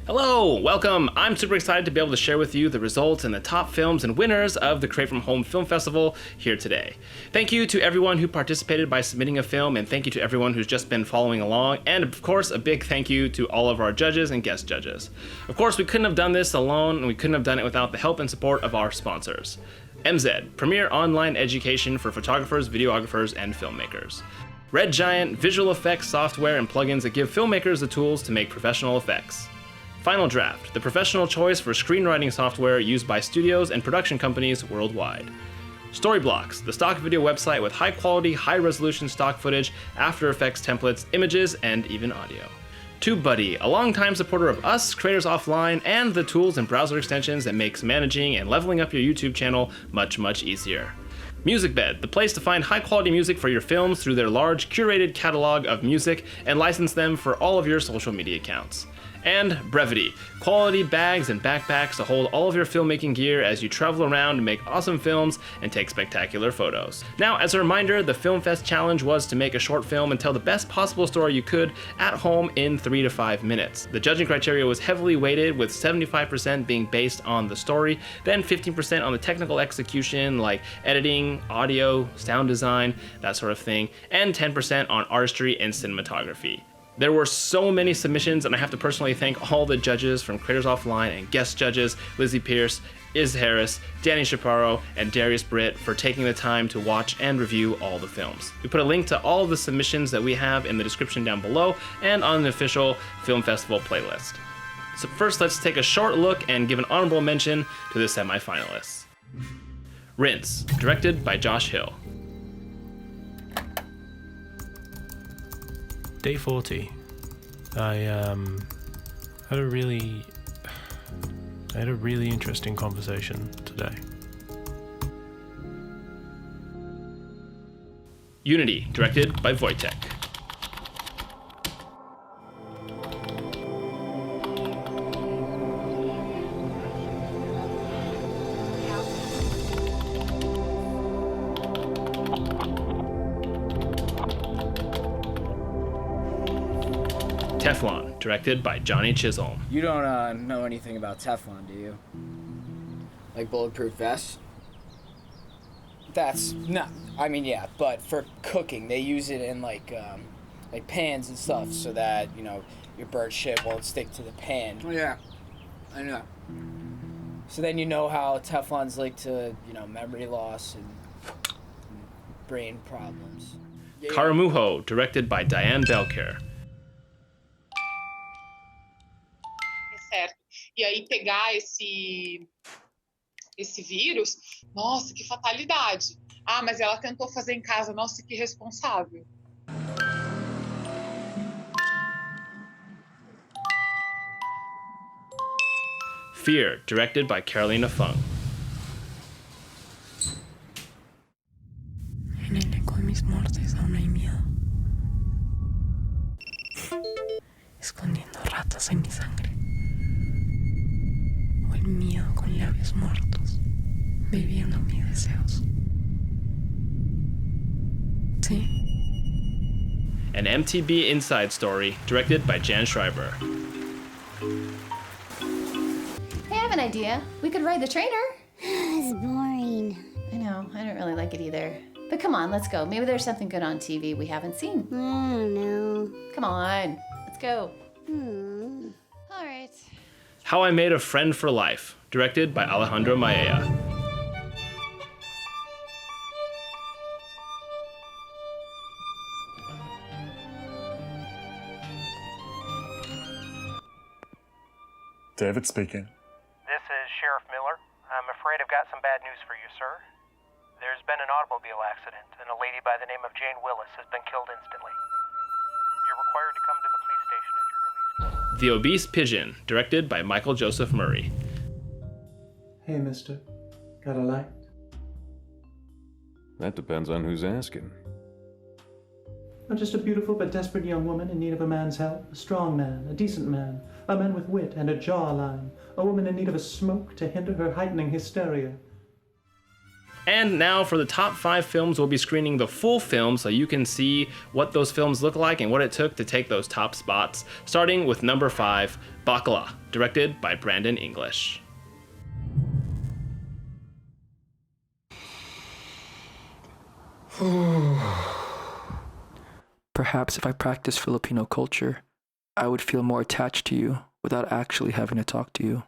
Hello, welcome! I'm super excited to be able to share with you the results and the top films and winners of the Create From Home Film Festival here today. Thank you to everyone who participated by submitting a film, and thank you to everyone who's just been following along, and of course a big thank you to all of our judges and guest judges. Of course, we couldn't have done this alone, and we couldn't have done it without the help and support of our sponsors. MZ, premier online education for photographers, videographers, and filmmakers. Red Giant, visual effects software and plugins that give filmmakers the tools to make professional effects. Final Draft, the professional choice for screenwriting software used by studios and production companies worldwide. Storyblocks, the stock video website with high-quality, high-resolution stock footage, After Effects templates, images, and even audio. TubeBuddy, a longtime supporter of us, Creators Offline, and the tools and browser extensions that makes managing and leveling up your YouTube channel much, much easier. MusicBed, the place to find high-quality music for your films through their large, curated catalog of music and license them for all of your social media accounts. And Brevity, quality bags and backpacks to hold all of your filmmaking gear as you travel around and make awesome films and take spectacular photos. Now, as a reminder, the Film Fest challenge was to make a short film and tell the best possible story you could at home in 3 to 5 minutes. The judging criteria was heavily weighted, with 75% being based on the story, then 15% on the technical execution like editing, audio, sound design, that sort of thing, and 10% on artistry and cinematography. There were so many submissions, and I have to personally thank all the judges from Creators Offline and guest judges Lizzie Pierce, Iz Harris, Danny Chaparro, and Darius Britt for taking the time to watch and review all the films. We put a link to all of the submissions that we have in the description down below and on the official Film Festival playlist. So first, let's take a short look and give an honorable mention to the semi-finalists. Rinse, directed by Josh Hill. Day 40. I had a really interesting conversation today. Unity, directed by Wojtek. Teflon, directed by Johnny Chisholm. You don't know anything about Teflon, do you? Like bulletproof vests? Yeah, but for cooking, they use it in like pans and stuff so that, your burnt shit won't stick to the pan. Oh yeah, I know. So then you know how Teflon's linked to, memory loss and brain problems. Yeah. Caramujio, directed by Diane Belquer. Certo. E aí pegar esse vírus, nossa, que fatalidade. Ah, mas ela tentou fazer em casa, nossa, que responsável. Fear, directed by Carolina Fung. En el eco de mis muertes aún hay miedo. Escondiendo ratas en mi sangre. O el miedo con labios muertos, viviendo mis deseos. Sí. An MTV Inside Story, directed by Jan Schreiber. Hey, I have an idea. We could ride the trainer. It's boring. I know, I don't really like it either. But come on, let's go. Maybe there's something good on TV we haven't seen. I don't know. Come on, let's go. All right. How I Made a Friend for Life, directed by Alejandro Maella. David speaking. This is Sheriff Miller. I'm afraid I've got some bad news for you, sir. There's been an automobile accident, and a lady by the name of Jane Willis has been killed instantly. You're required to come to the police station at your earliest. The Obese Pigeon, directed by Michael Joseph Murray. Hey, mister. Got a light? That depends on who's asking. I'm just a beautiful but desperate young woman in need of a man's help. A strong man, a decent man, a man with wit and a jawline. A woman in need of a smoke to hinder her heightening hysteria. And now for the top 5 films, we'll be screening the full film so you can see what those films look like and what it took to take those top spots. Starting with number 5, Bakla, directed by Brandon English. Perhaps if I practiced Filipino culture, I would feel more attached to you without actually having to talk to you.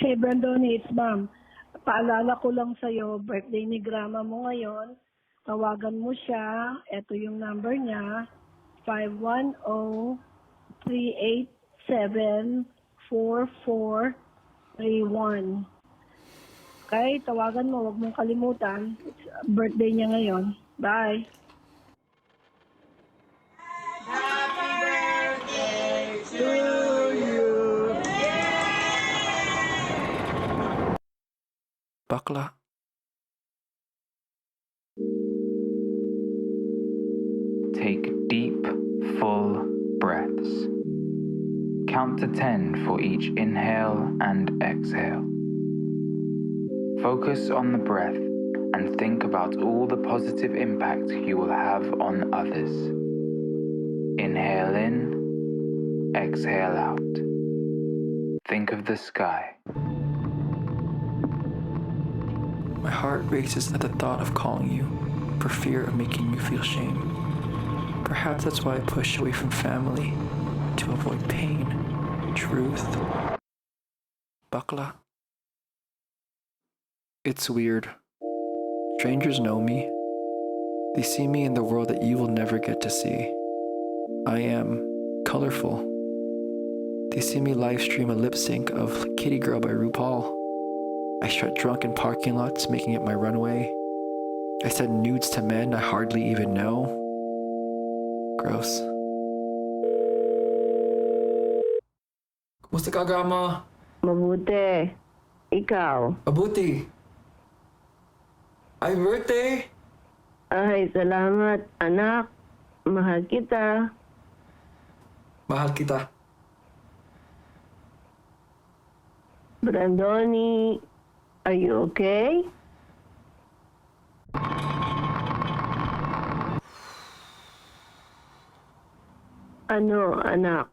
Hey Brandon, it's Ma'am. Paalala ko lang sa'yo, birthday ni Grandma mo ngayon. Tawagan mo siya. Ito yung number niya. 510-387-4431. Okay, tawagan mo. Huwag mong kalimutan. It's birthday niya ngayon. Bye. Happy birthday to you. Bakla. Take deep, full breaths. Count to 10 for each inhale and exhale. Focus on the breath and think about all the positive impact you will have on others. Inhale in, exhale out. Think of the sky. My heart races at the thought of calling you, for fear of making you feel shame. Perhaps that's why I push away from family, to avoid pain, truth. Bakla. It's weird. Strangers know me. They see me in the world that you will never get to see. I am colorful. They see me live stream a lip sync of Kitty Girl by RuPaul. I strut drunk in parking lots, making it my runway. I send nudes to men I hardly even know. Gross. Kumusta ka, Grandma? Mabuti. Ikaw? Mabuti. Happy birthday! Ay, salamat, anak. Mahal kita. Mahal kita. Brandoni, are you okay? Ano, anak?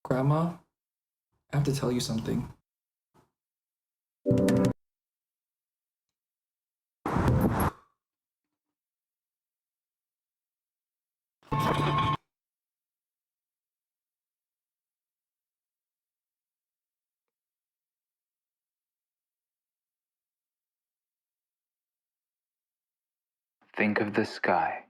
Grandma, I have to tell you something. Think of the sky.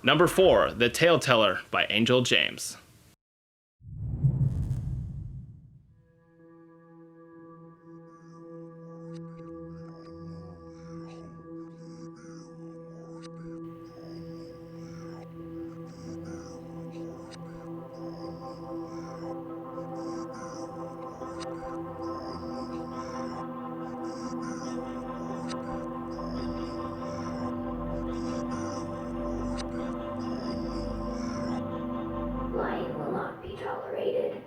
Number 4, The Tale Teller by Angel James. Lying will not be tolerated.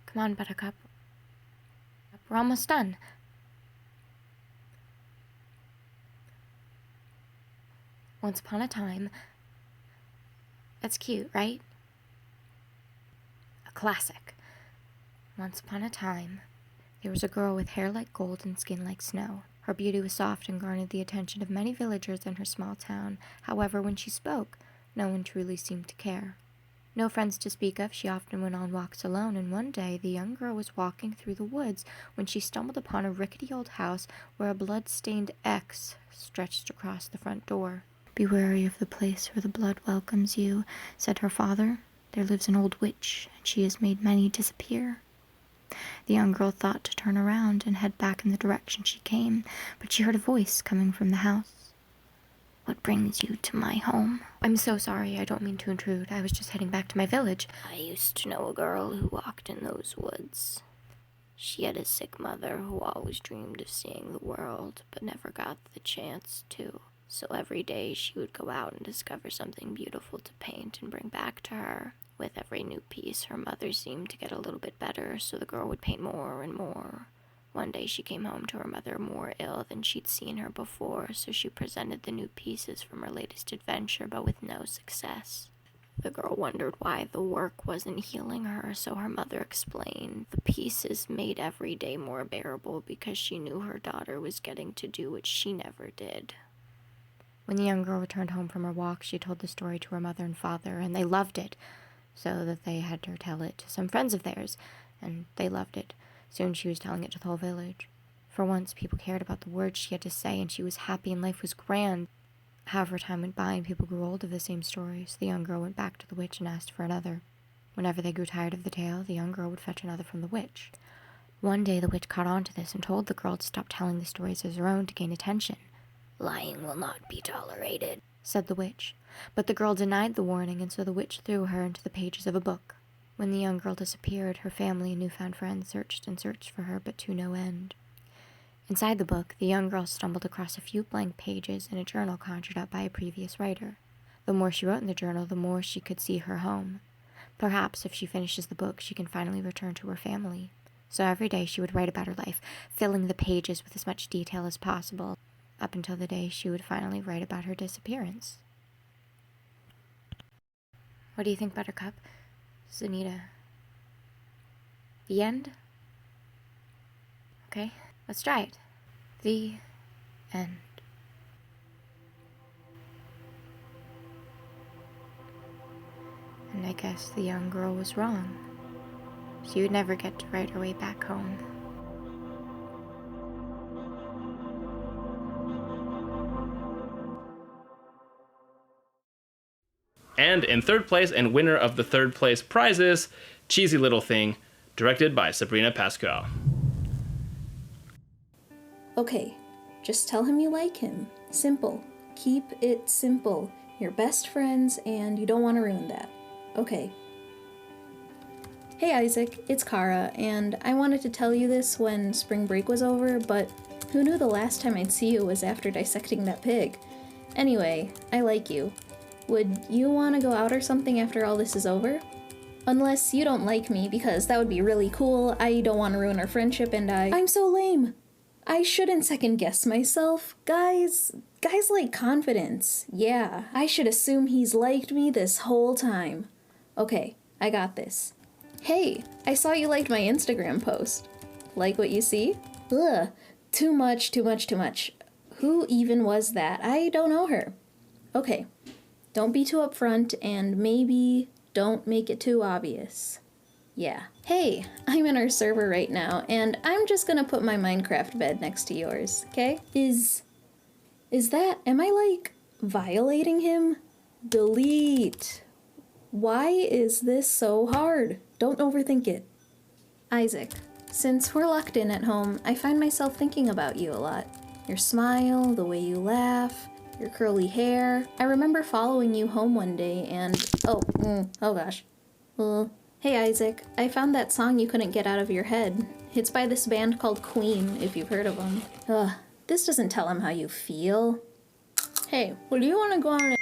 Come on, Buttercup. We're almost done. Once upon a time. That's cute, right? A classic. Once upon a time, there was a girl with hair like gold and skin like snow. Her beauty was soft and garnered the attention of many villagers in her small town. However, when she spoke, no one truly seemed to care. No friends to speak of, she often went on walks alone, and one day the young girl was walking through the woods when she stumbled upon a rickety old house where a blood-stained X stretched across the front door. "Be wary of the place where the blood welcomes you," said her father. "There lives an old witch, and she has made many disappear." The young girl thought to turn around and head back in the direction she came, but she heard a voice coming from the house. "What brings you to my home?" "I'm so sorry, I don't mean to intrude. I was just heading back to my village." "I used to know a girl who walked in those woods. She had a sick mother who always dreamed of seeing the world, but never got the chance to. So every day she would go out and discover something beautiful to paint and bring back to her. With every new piece, her mother seemed to get a little bit better, so the girl would paint more and more. One day she came home to her mother more ill than she'd seen her before, so she presented the new pieces from her latest adventure, but with no success. The girl wondered why the work wasn't healing her, so her mother explained the pieces made every day more bearable because she knew her daughter was getting to do what she never did. When the young girl returned home from her walk, she told the story to her mother and father, and they loved it, so that they had her tell it to some friends of theirs, and they loved it. Soon she was telling it to the whole village. For once, people cared about the words she had to say, and she was happy and life was grand. However, time went by and people grew old of the same story, so the young girl went back to the witch and asked for another. Whenever they grew tired of the tale, the young girl would fetch another from the witch. One day the witch caught on to this and told the girl to stop telling the stories as her own to gain attention. "Lying will not be tolerated," said the witch. But the girl denied the warning, and so the witch threw her into the pages of a book. When the young girl disappeared, her family and newfound friends searched and searched for her, but to no end. Inside the book, the young girl stumbled across a few blank pages in a journal conjured up by a previous writer. The more she wrote in the journal, the more she could see her home. Perhaps if she finishes the book, she can finally return to her family. So every day she would write about her life, filling the pages with as much detail as possible, up until the day she would finally write about her disappearance. What do you think, Buttercup? Zanita. The end? Okay, let's try it. The end. And I guess the young girl was wrong. She would never get to write her way back home. And in third place and winner of the third place prizes, Cheesy Little Thing, directed by Sabrina Pascual. Okay, just tell him you like him. Simple. Keep it simple. You're best friends and you don't want to ruin that. Okay. Hey Isaac, it's Kara, and I wanted to tell you this when spring break was over, but who knew the last time I'd see you was after dissecting that pig? Anyway, I like you. Would you want to go out or something after all this is over? Unless you don't like me, because that would be really cool. I don't want to ruin our friendship, and I'm so lame. I shouldn't second guess myself. Guys like confidence. Yeah, I should assume he's liked me this whole time. Okay, I got this. Hey, I saw you liked my Instagram post. Like what you see? Ugh, too much. Who even was that? I don't know her. Okay. Don't be too upfront, and maybe don't make it too obvious. Yeah. Hey, I'm in our server right now, and I'm just gonna put my Minecraft bed next to yours, okay? Is that, am I like violating him? Delete. Why is this so hard? Don't overthink it. Isaac, since we're locked in at home, I find myself thinking about you a lot. Your smile, the way you laugh, your curly hair. I remember following you home one day and... oh gosh. Hey Isaac, I found that song you couldn't get out of your head. It's by this band called Queen, if you've heard of them. This doesn't tell him how you feel. Hey, well, do you want to go on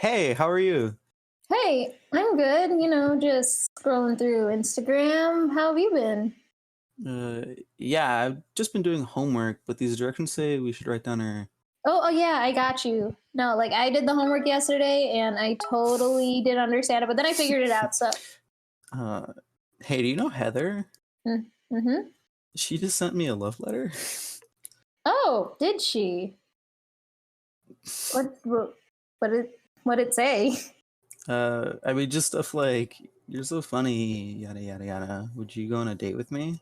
Hey, how are you? Hey, I'm good. You know, just scrolling through Instagram. How have you been? Yeah, I've just been doing homework, but these directions say we should write down our. Oh, yeah, I got you. No, like I did the homework yesterday and I totally didn't understand it, but then I figured it out. So, Uh, hey, do you know Heather? mm-hmm. She just sent me a love letter. Oh, did she? What did it say? I mean, just stuff like, you're so funny, yada, yada, yada. Would you go on a date with me?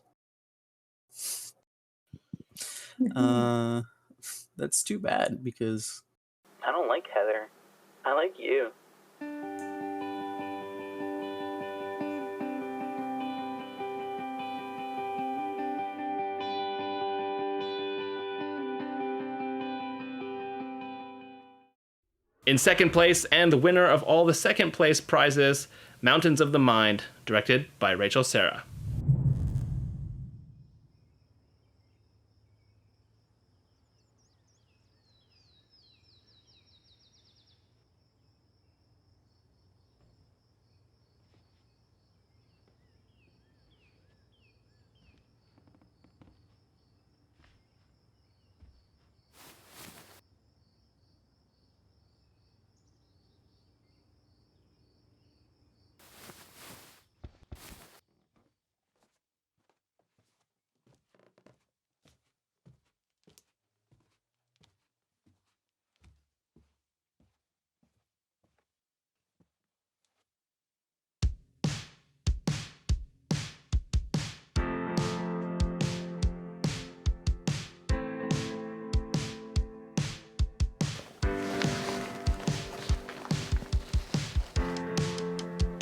That's too bad because I don't like Heather. I like you. In second place, and the winner of all the second place prizes, Mountains of the Mind, directed by Rachel Serra.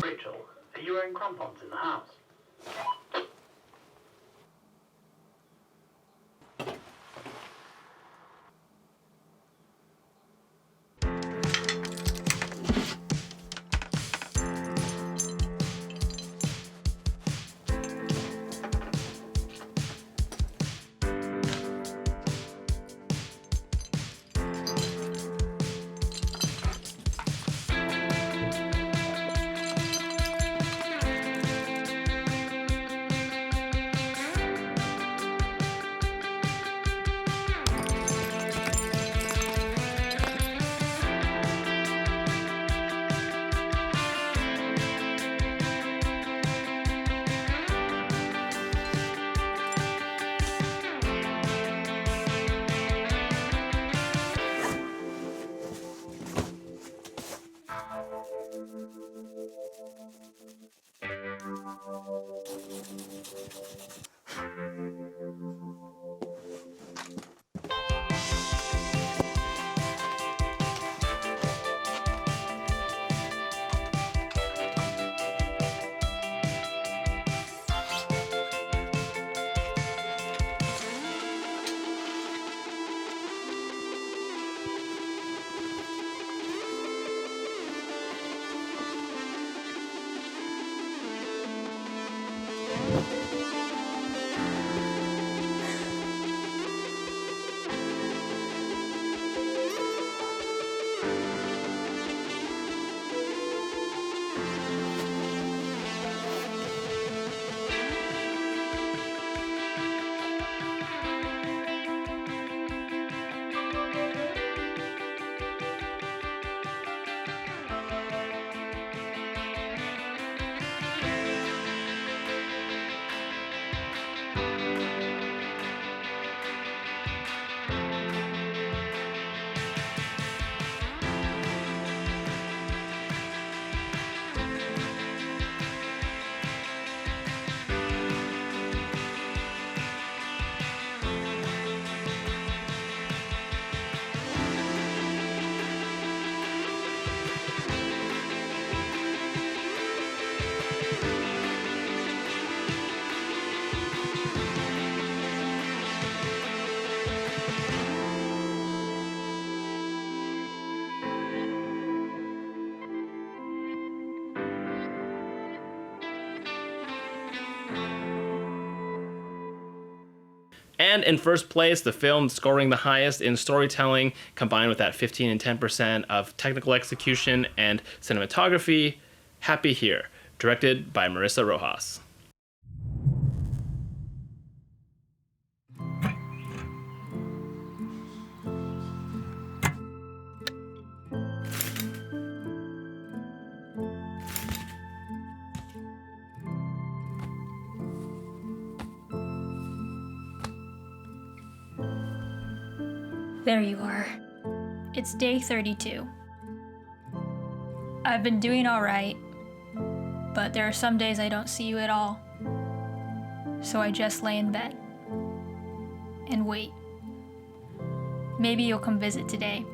Rachel, are you wearing crampons in the house? And in first place, the film scoring the highest in storytelling, combined with that 15 and 10% of technical execution and cinematography, Happy Here, directed by Marissa Rojas. There you are. It's day 32. I've been doing all right, but there are some days I don't see you at all. So I just lay in bed and wait. Maybe you'll come visit today.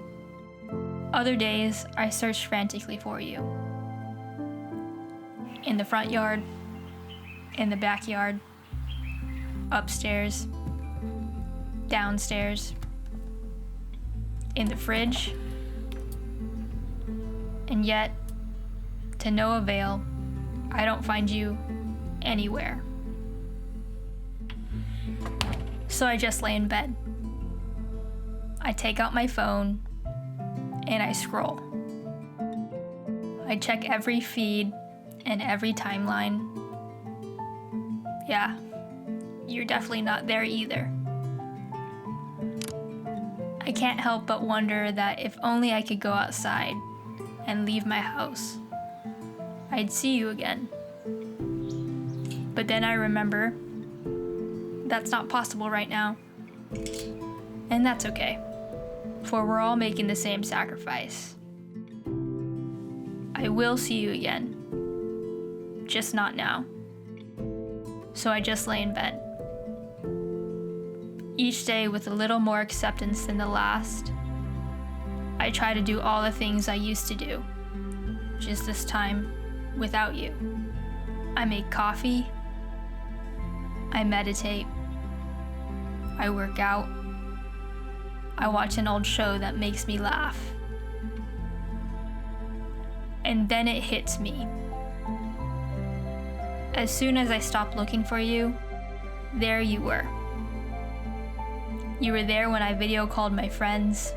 Other days, I search frantically for you. In the front yard, in the backyard, upstairs, downstairs, in the fridge, and yet, to no avail, I don't find you anywhere. So I just lay in bed. I take out my phone and I scroll. I check every feed and every timeline. Yeah, you're definitely not there either. I can't help but wonder that if only I could go outside and leave my house, I'd see you again. But then I remember that's not possible right now. And that's okay, for we're all making the same sacrifice. I will see you again, just not now. So I just lay in bed. Each day with a little more acceptance than the last. I try to do all the things I used to do, just this time without you. I make coffee, I meditate, I work out, I watch an old show that makes me laugh. And then it hits me. As soon as I stopped looking for you, there you were. You were there when I video called my friends.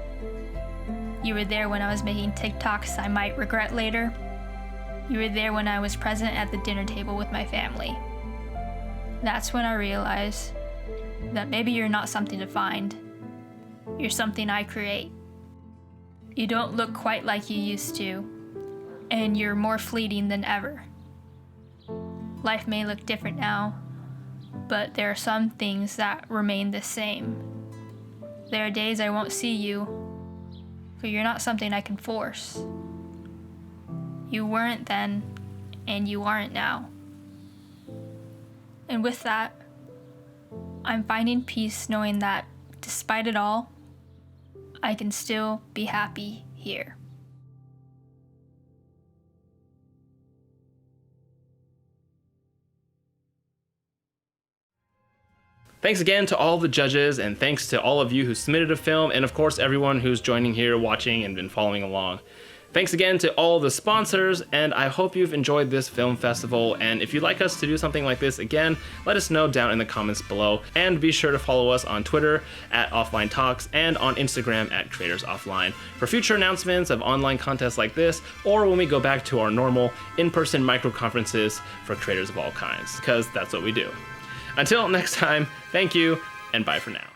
You were there when I was making TikToks I might regret later. You were there when I was present at the dinner table with my family. That's when I realized that maybe you're not something to find. You're something I create. You don't look quite like you used to, and you're more fleeting than ever. Life may look different now, but there are some things that remain the same. There are days I won't see you, but you're not something I can force. You weren't then, and you aren't now. And with that, I'm finding peace knowing that, despite it all, I can still be happy here. Thanks again to all the judges, and thanks to all of you who submitted a film, and of course everyone who's joining here, watching, and been following along. Thanks again to all the sponsors, and I hope you've enjoyed this film festival, and if you'd like us to do something like this again, let us know down in the comments below, and be sure to follow us on Twitter at Offline Talks and on Instagram at Creators Offline for future announcements of online contests like this, or when we go back to our normal in-person micro conferences for creators of all kinds, because that's what we do. Until next time, thank you, and bye for now.